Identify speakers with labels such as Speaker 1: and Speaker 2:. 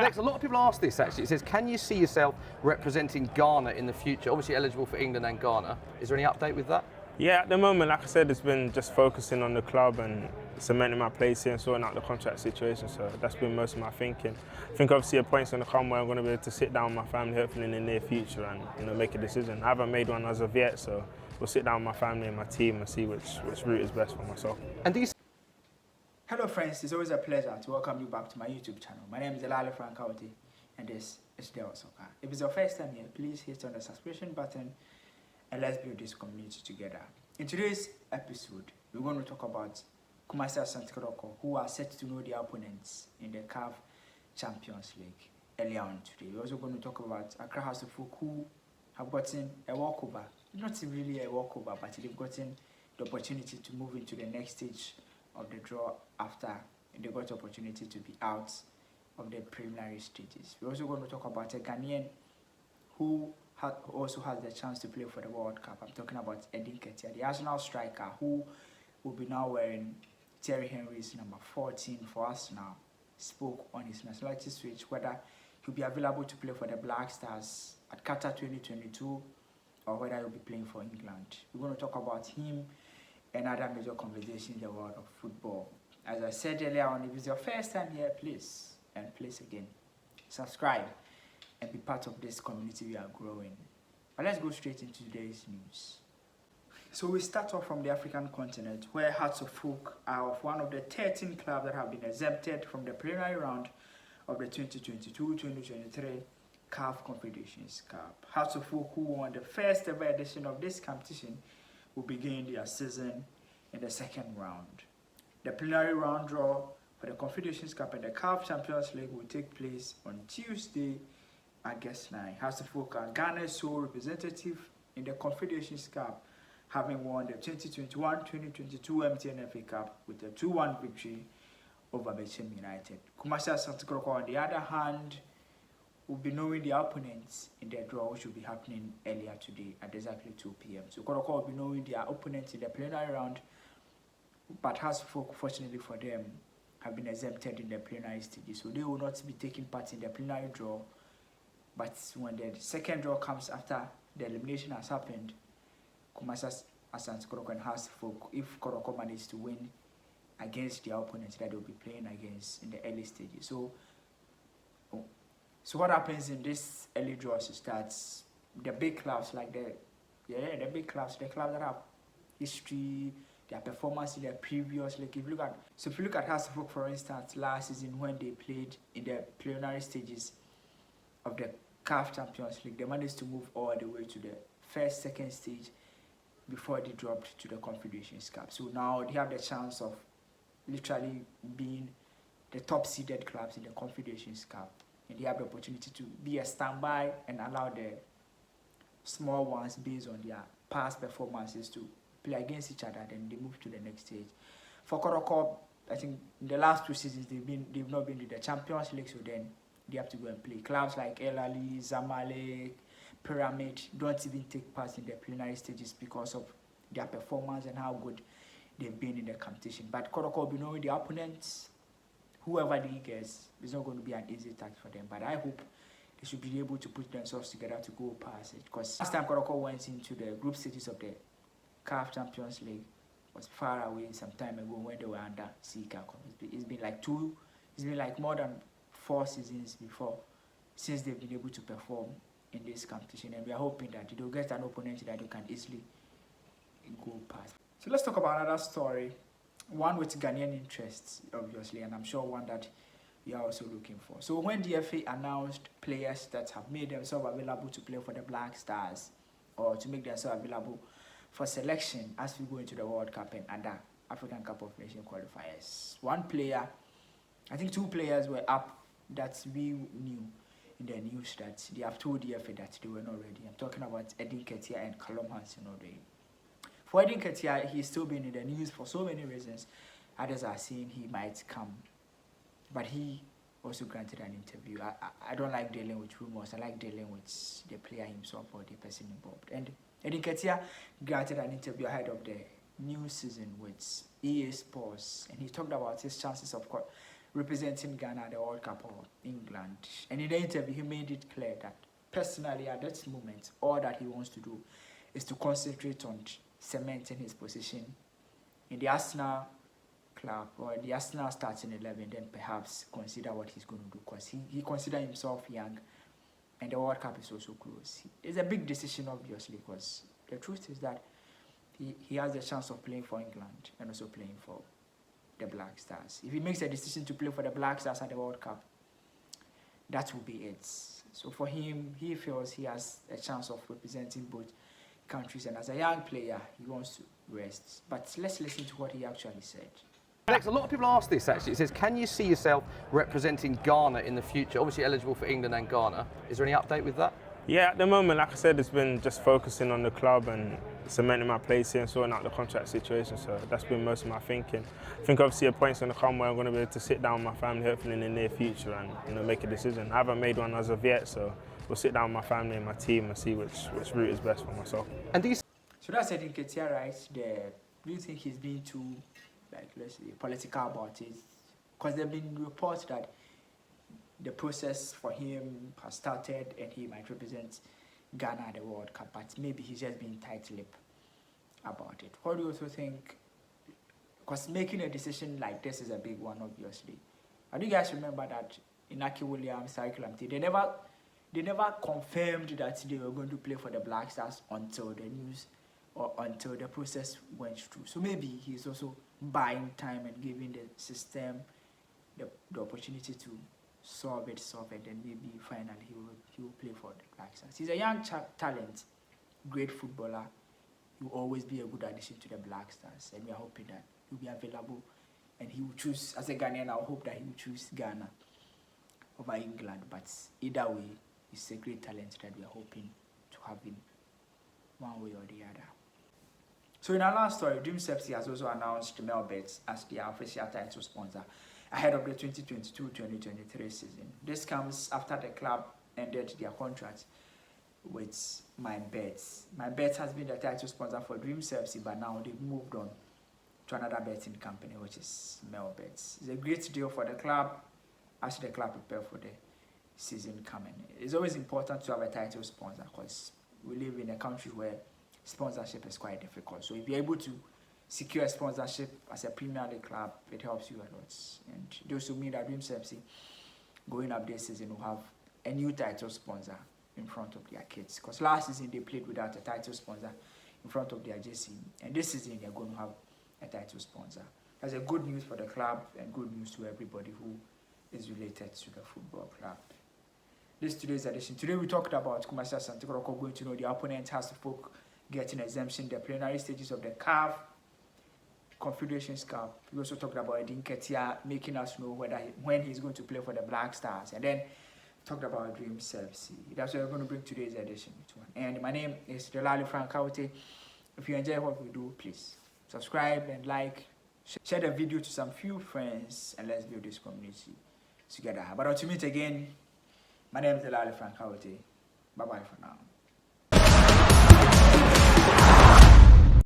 Speaker 1: Next, a lot of people ask this actually. It says, can you see yourself representing Ghana in the future? Obviously eligible for England and Ghana. Is there any update with that?
Speaker 2: Yeah, at the moment, like I said, it's been just focusing on the club and cementing my place here and sorting out the contract situation. So that's been most of my thinking. I think obviously a point's going to come where I'm going to be able to sit down with my family, hopefully in the near future, and make a decision. I haven't made one as of yet, so we'll sit down with my family and my team and see which route is best for myself.
Speaker 1: And do you
Speaker 3: Hello friends, it's always a pleasure to welcome you back to my YouTube channel. My name is Elale Frankauti and this is Del Soccer. If it's your first time here, please hit on the subscription button and let's build this community together. In today's episode, we're going to talk about Nketiah and Kotoko, who are set to know their opponents in the CAF Champions League earlier on today. We're also going to talk about Accra House of Folk, who have gotten a walkover. Not really a walkover, but they've gotten the opportunity to move into the next stage of the draw after they got the opportunity to be out of the preliminary stages. We're also going to talk about a Ghanaian who also has the chance to play for the World Cup. I'm talking about Nketiah, the Arsenal striker who will be now wearing Thierry Henry's number 14 for Arsenal. Spoke on his nationality switch, whether he'll be available to play for the Black Stars at Qatar 2022 or whether he'll be playing for England. We're going to talk about him and other major conversations in the world of football. As I said earlier on, if it's your first time here, please again, subscribe and be part of this community we are growing. But let's go straight into today's news. So we start off from the African continent, where Hearts of Folk are of one of the 13 clubs that have been exempted from the preliminary round of the 2022-2023 CAF Confederations Cup. Hearts of Folk, who won the first ever edition of this competition, will begin their season in the second round. The preliminary round draw for the Confederations Cup and the CAF Champions League will take place on Tuesday, August 9. Hearts of Folk are Ghana's sole representative in the Confederations Cup, having won the 2021-2022 MTN FA Cup with a 2-1 victory over Bechem United. Nketiah and Kotoko, on the other hand, will be knowing their opponents in their draw, which will be happening earlier today at exactly 2 p.m. So Kotoko will be knowing their opponents in the preliminary round, but Hearts of Folk, fortunately for them, have been exempted in the preliminary stages. So they will not be taking part in the preliminary draw, but when the second draw comes after the elimination has happened, Nketiah and Kotoko and Hearts of Folk, if Kotoko manages to win against their opponents that they'll be playing against in the early stages. So what happens in this early draws is that the big clubs like the clubs that have history, their performance in their previous, like if you look at Hearts of Folk, for instance, last season when they played in the preliminary stages of the CAF Champions League, they managed to move all the way to the first, second stage before they dropped to the Confederations Cup. So now they have the chance of literally being the top seeded clubs in the Confederations Cup. And they have the opportunity to be a standby and allow the small ones, based on their past performances, to play against each other. Then they move to the next stage. For Kotoko, I think in the last 2 seasons they've not been to the Champions League, so then they have to go and play. Clubs like El Ali, Zamalek, Pyramid don't even take part in the preliminary stages because of their performance and how good they've been in the competition. But Kotoko will be knowing the opponents. Whoever they gets, it's not going to be an easy task for them. But I hope they should be able to put themselves together to go past it. Because last time Kotoko went into the group stages of the CAF Champions League was far away some time ago when they were under Sika. It's been like more than 4 seasons since they've been able to perform in this competition. And we are hoping that they'll get an opponent that they can easily go past. So let's talk about another story. One with Ghanaian interests, obviously, and I'm sure one that we are also looking for. So when the FA announced players that have made themselves available to play for the Black Stars or to make themselves available for selection as we go into the World Cup and other African Cup of Nations qualifiers, one player, I think 2 players were up that we knew in the news that they have told the FA that they were not ready. I'm talking about Nketiah and Callum Hansen already. For Nketiah, he's still been in the news for so many reasons. Others are saying he might come. But he also granted an interview. I don't like dealing with rumors. I like dealing with the player himself or the person involved. And Nketiah granted an interview ahead of the new season with EA Sports. And he talked about his chances of representing Ghana at the World Cup or England. And in the interview, he made it clear that personally at this moment, all that he wants to do is to concentrate on cementing his position in the Arsenal club or the Arsenal starting 11, then perhaps consider what he's going to do, because he considers himself young and the World Cup is also close. It's a big decision, obviously, because the truth is that he has the chance of playing for England and also playing for the Black Stars. If he makes a decision to play for the Black Stars at the World Cup, that will be it. So for him, he feels he has a chance of representing both countries, and as a young player, he wants to rest. But let's listen to what he actually said.
Speaker 1: Alex, a lot of people ask this actually. It says, can you see yourself representing Ghana in the future? Obviously eligible for England and Ghana. Is there any update with that?
Speaker 2: Yeah, at the moment, like I said, it's been just focusing on the club and cementing my place here and sorting out the contract situation. So that's been most of my thinking. I think obviously a point's going to come where I'm going to be able to sit down with my family, hopefully in the near future, and make a decision. I haven't made one as of yet, so we'll sit down with my family and my team and see which route is best for myself.
Speaker 1: And do you...
Speaker 3: So that's it, Nketiah, right? Do you think he's being too, let's say, political about it? Because there have been reports that the process for him has started and he might represent Ghana at the World Cup, but maybe he's just being tight-lipped about it. What do you also think? Because making a decision like this is a big one, obviously. And you guys remember that Inaki Williams, they never confirmed that they were going to play for the Black Stars until the news or until the process went through. So maybe he's also buying time and giving the system the opportunity to solve it, and maybe finally he will play for the Black Stars. He's a young talent, great footballer. He will always be a good addition to the Black Stars, and we are hoping that he'll be available and he will choose, as a Ghanaian, I hope that he will choose Ghana over England. But either way, he's a great talent that we are hoping to have in one way or the other. So in our last story, Dream Sepsi has also announced Melbets as their official title sponsor ahead of the 2022-2023 season. This comes after the club ended their contract with MyBet. MyBet has been the title sponsor for Dream Sepsi, but now they've moved on to another betting company, which is Melbets. It's a great deal for the club as the club prepare for the season coming. It's always important to have a title sponsor because we live in a country where sponsorship is quite difficult. So if you're able to secure a sponsorship as a Premier League club, it helps you a lot. And those who mean that Dream Sepsi going up this season will have a new title sponsor in front of their kids. Because last season they played without a title sponsor in front of their JC. And this season they're going to have a title sponsor. That's a good news for the club and good news to everybody who is related to the football club. This is today's edition. Today we talked about Nketiah and Kotoko going to know the opponent has to folk getting exemption, the preliminary stages of the CAF Confederations Cup. We also talked about Nketiah making us know when he's going to play for the Black Stars, and then talked about Dream Sepsi. That's what we're going to bring today's edition to. And my name is Delali Frankaute. If you enjoy what we do, please subscribe and like, share the video to some few friends, and let's build this community together. But until we meet again, my name is Delali Frankaute. Bye bye for now.